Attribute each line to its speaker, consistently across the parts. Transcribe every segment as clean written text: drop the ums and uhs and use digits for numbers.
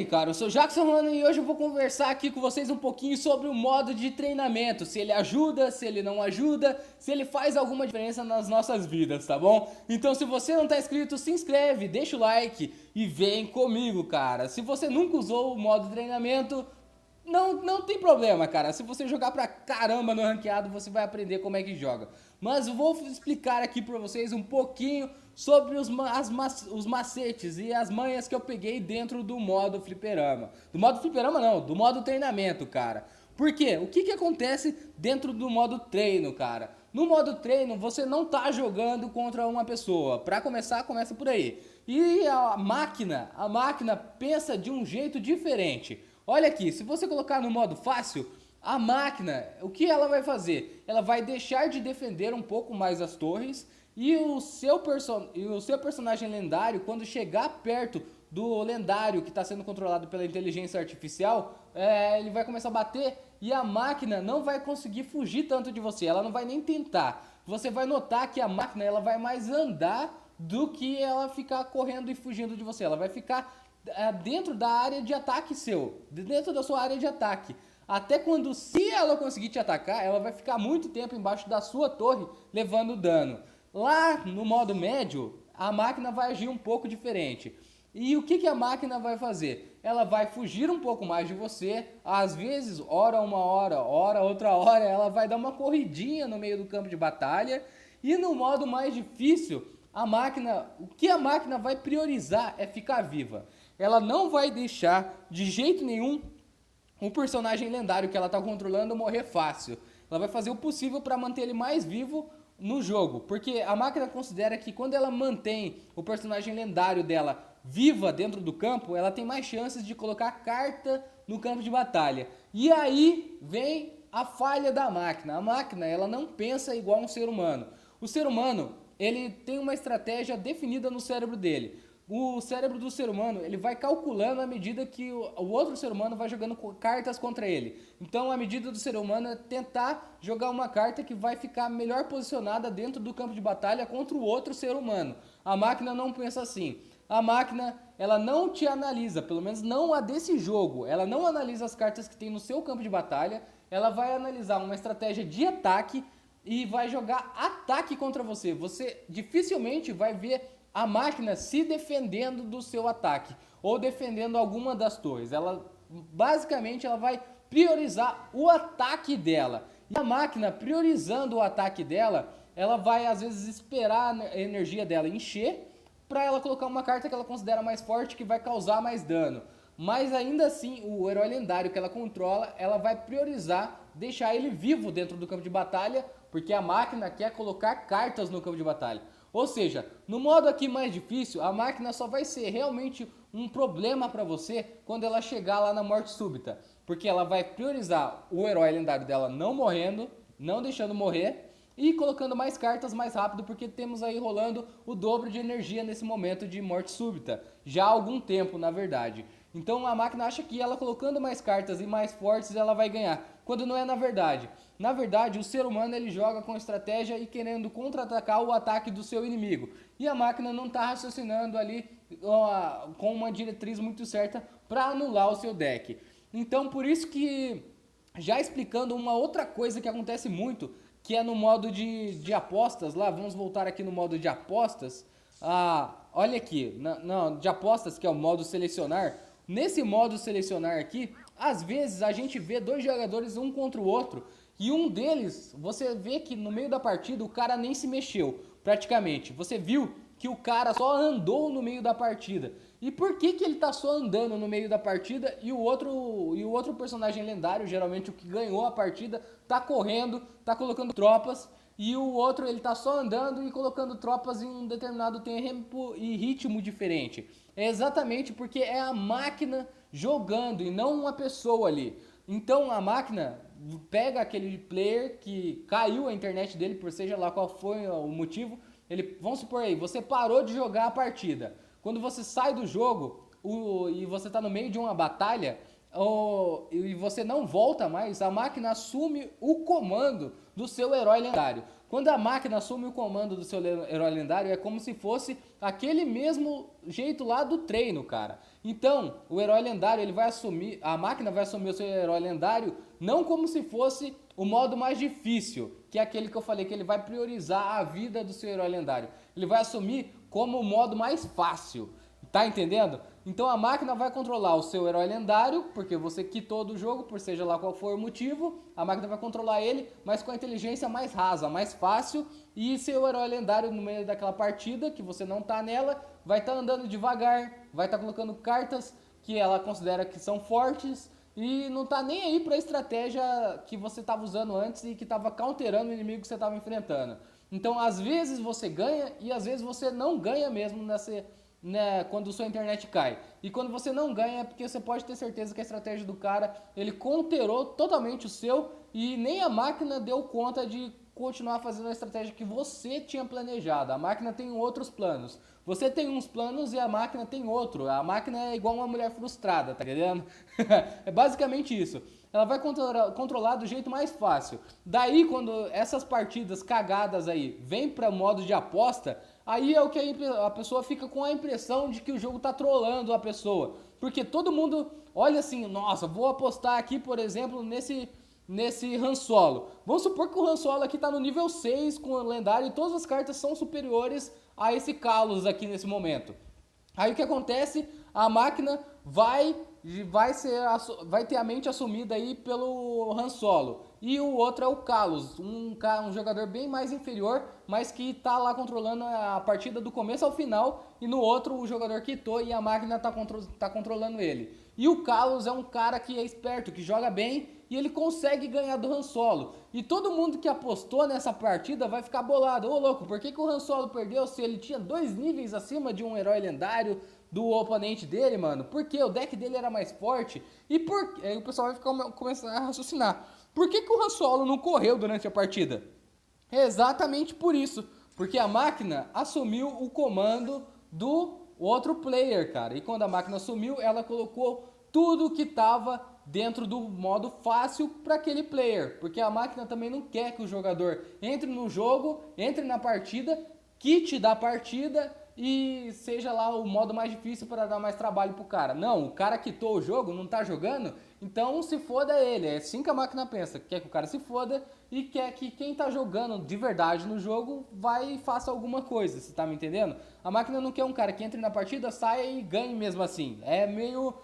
Speaker 1: aí, cara? Eu sou o Jackson Rano e hoje eu vou conversar aqui com vocês um pouquinho sobre o modo de treinamento. Se ele ajuda, se ele não ajuda, se ele faz alguma diferença nas nossas vidas, tá bom? Então se você não tá inscrito, se inscreve, deixa o like e vem comigo, cara. Se você nunca usou o modo de treinamento, não tem problema, cara. Se você jogar pra caramba no ranqueado, você vai aprender como é que joga. Mas eu vou explicar aqui pra vocês um pouquinho sobre os macetes e as manhas que eu peguei dentro do modo fliperama. Do modo fliperama não, do modo treinamento, cara. Por quê? O que acontece dentro do modo treino, cara? No modo treino, você não tá jogando contra uma pessoa. Pra começar, começa por aí. E a máquina pensa de um jeito diferente. Olha aqui, se você colocar no modo fácil, a máquina, o que ela vai fazer? Ela vai deixar de defender um pouco mais as torres e o seu personagem lendário, quando chegar perto do lendário que está sendo controlado pela inteligência artificial, ele vai começar a bater e a máquina não vai conseguir fugir tanto de você, ela não vai nem tentar. Você vai notar que a máquina ela vai mais andar do que ela ficar correndo e fugindo de você, ela vai ficar dentro da área de ataque seu, dentro da sua área de ataque. Até quando, se ela conseguir te atacar, ela vai ficar muito tempo embaixo da sua torre, levando dano. Lá no modo médio, a máquina vai agir um pouco diferente. E o que a máquina vai fazer? Ela vai fugir um pouco mais de você, às vezes, ora uma hora, ora outra hora, ela vai dar uma corridinha no meio do campo de batalha. E no modo mais difícil, o que a máquina vai priorizar é ficar viva. Ela não vai deixar de jeito nenhum um personagem lendário que ela está controlando morrer fácil. Ela vai fazer o possível para manter ele mais vivo no jogo, porque a máquina considera que quando ela mantém o personagem lendário dela viva dentro do campo, ela tem mais chances de colocar carta no campo de batalha. E aí vem a falha da máquina. A máquina ela não pensa igual um ser humano. O ser humano ele tem uma estratégia definida no cérebro dele. O cérebro do ser humano, ele vai calculando à medida que o outro ser humano vai jogando cartas contra ele. Então, a medida do ser humano é tentar jogar uma carta que vai ficar melhor posicionada dentro do campo de batalha contra o outro ser humano. A máquina não pensa assim. A máquina, ela não te analisa, pelo menos não a desse jogo. Ela não analisa as cartas que tem no seu campo de batalha. Ela vai analisar uma estratégia de ataque e vai jogar ataque contra você. Você dificilmente vai ver a máquina se defendendo do seu ataque ou defendendo alguma das torres. Ela basicamente ela vai priorizar o ataque dela. E a máquina priorizando o ataque dela, ela vai às vezes esperar a energia dela encher para ela colocar uma carta que ela considera mais forte, que vai causar mais dano. Mas ainda assim, o herói lendário que ela controla, ela vai priorizar deixar ele vivo dentro do campo de batalha, porque a máquina quer colocar cartas no campo de batalha. Ou seja, no modo aqui mais difícil, a máquina só vai ser realmente um problema para você quando ela chegar lá na morte súbita. Porque ela vai priorizar o herói lendário dela não morrendo, não deixando morrer e colocando mais cartas mais rápido, porque temos aí rolando o dobro de energia nesse momento de morte súbita. Já há algum tempo, na verdade. Então a máquina acha que ela colocando mais cartas e mais fortes ela vai ganhar, quando não é na verdade. Na verdade, o ser humano ele joga com estratégia e querendo contra-atacar o ataque do seu inimigo. E a máquina não está raciocinando ali com uma diretriz muito certa para anular o seu deck. Então por isso que, já explicando uma outra coisa que acontece muito, que é no modo de apostas, lá vamos voltar aqui no modo de apostas. Olha aqui, de apostas que é o modo selecionar. Nesse modo selecionar aqui, às vezes a gente vê dois jogadores um contra o outro e um deles, você vê que no meio da partida o cara nem se mexeu, praticamente. Você viu que o cara só andou no meio da partida. E por que ele tá só andando no meio da partida e o outro personagem lendário, geralmente o que ganhou a partida, tá correndo, tá colocando tropas, e o outro ele tá só andando e colocando tropas em um determinado tempo e ritmo diferente? É exatamente porque é a máquina jogando e não uma pessoa ali. Então a máquina pega aquele player que caiu a internet dele, por seja lá qual foi o motivo. Vamos supor aí, você parou de jogar a partida. Quando você sai do jogo e você está no meio de uma batalha e você não volta mais, a máquina assume o comando do seu herói lendário. Quando a máquina assume o comando do seu herói lendário, é como se fosse aquele mesmo jeito lá do treino, cara. Então, o herói lendário, ele vai assumir, a máquina vai assumir o seu herói lendário não como se fosse o modo mais difícil, que é aquele que eu falei que ele vai priorizar a vida do seu herói lendário. Ele vai assumir como o modo mais fácil. Tá entendendo? Então a máquina vai controlar o seu herói lendário, porque você quitou do jogo, por seja lá qual for o motivo, a máquina vai controlar ele, mas com a inteligência mais rasa, mais fácil, e seu herói lendário no meio daquela partida, que você não tá nela, vai estar andando devagar, vai estar colocando cartas que ela considera que são fortes, e não tá nem aí pra estratégia que você estava usando antes e que estava counterando o inimigo que você estava enfrentando. Então às vezes você ganha e às vezes você não ganha mesmo quando sua internet cai. E quando você não ganha é porque você pode ter certeza que a estratégia do cara, ele counterou totalmente o seu e nem a máquina deu conta de continuar fazendo a estratégia que você tinha planejado. A máquina tem outros planos. Você tem uns planos e a máquina tem outro. A máquina é igual uma mulher frustrada, tá entendendo? É basicamente isso. Ela vai controlar do jeito mais fácil. Daí, quando essas partidas cagadas aí vêm para modo de aposta, aí é o que a pessoa fica com a impressão de que o jogo tá trollando a pessoa. Porque todo mundo olha assim, nossa, vou apostar aqui, por exemplo, nesse Han Solo. Vamos supor que o Han Solo aqui tá no nível 6 com o lendário e todas as cartas são superiores a esse Kalos aqui nesse momento. Aí o que acontece? A máquina vai ter a mente assumida aí pelo Han Solo. E o outro é o Kalos, um jogador bem mais inferior, mas que tá lá controlando a partida do começo ao final. E no outro o jogador quitou e a máquina tá controlando ele. E o Kalos é um cara que é esperto, que joga bem e ele consegue ganhar do Han Solo. E todo mundo que apostou nessa partida vai ficar bolado. Ô louco, por que o Han Solo perdeu se ele tinha 2 níveis acima de um herói lendário do oponente dele, mano? Porque o deck dele era mais forte. E aí o pessoal vai começar a raciocinar. Por que o Han Solo não correu durante a partida? É exatamente por isso. Porque a máquina assumiu o comando do outro player, cara. E quando a máquina assumiu, ela colocou tudo que estava dentro do modo fácil para aquele player. Porque a máquina também não quer que o jogador entre no jogo, entre na partida, quite da partida e seja lá o modo mais difícil para dar mais trabalho pro cara. Não, o cara quitou o jogo, não tá jogando, então se foda ele. É assim que a máquina pensa, quer que o cara se foda e quer que quem tá jogando de verdade no jogo vai e faça alguma coisa, você tá me entendendo? A máquina não quer um cara que entre na partida, saia e ganhe mesmo assim. É meio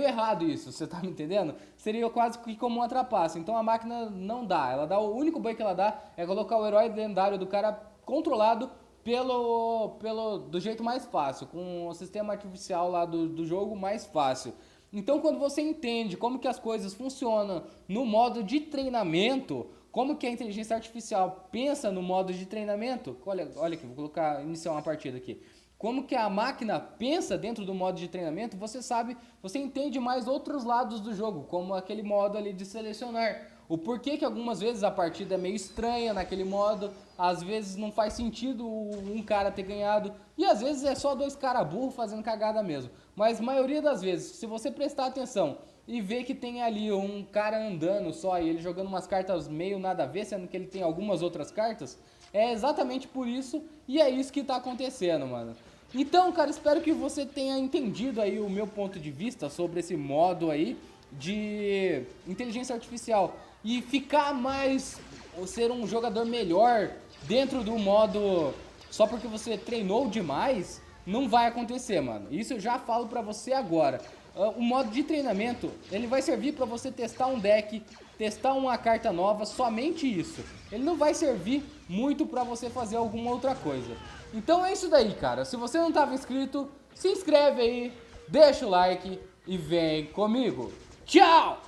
Speaker 1: errado isso, você tá me entendendo? Seria quase que como uma trapaça. Então a máquina não dá, o único banho que ela dá é colocar o herói lendário do cara controlado do jeito mais fácil, com o sistema artificial lá do jogo mais fácil. Então quando você entende como que as coisas funcionam no modo de treinamento, como que a inteligência artificial pensa no modo de treinamento, olha aqui, vou iniciar uma partida aqui. Como que a máquina pensa dentro do modo de treinamento, você entende mais outros lados do jogo, como aquele modo ali de selecionar. O porquê que algumas vezes a partida é meio estranha naquele modo, às vezes não faz sentido um cara ter ganhado, e às vezes é só 2 caras burros fazendo cagada mesmo. Mas a maioria das vezes, se você prestar atenção e ver que tem ali um cara andando só e ele jogando umas cartas meio nada a ver, sendo que ele tem algumas outras cartas, é exatamente por isso e é isso que tá acontecendo, mano. Então, cara, espero que você tenha entendido aí o meu ponto de vista sobre esse modo aí de inteligência artificial e ser um jogador melhor dentro do modo só porque você treinou demais, não vai acontecer, mano. Isso eu já falo pra você agora. O modo de treinamento, ele vai servir pra você testar um deck, testar uma carta nova, somente isso. Ele não vai servir muito pra você fazer alguma outra coisa. Então é isso daí, cara. Se você não estava inscrito, se inscreve aí, deixa o like e vem comigo. Tchau!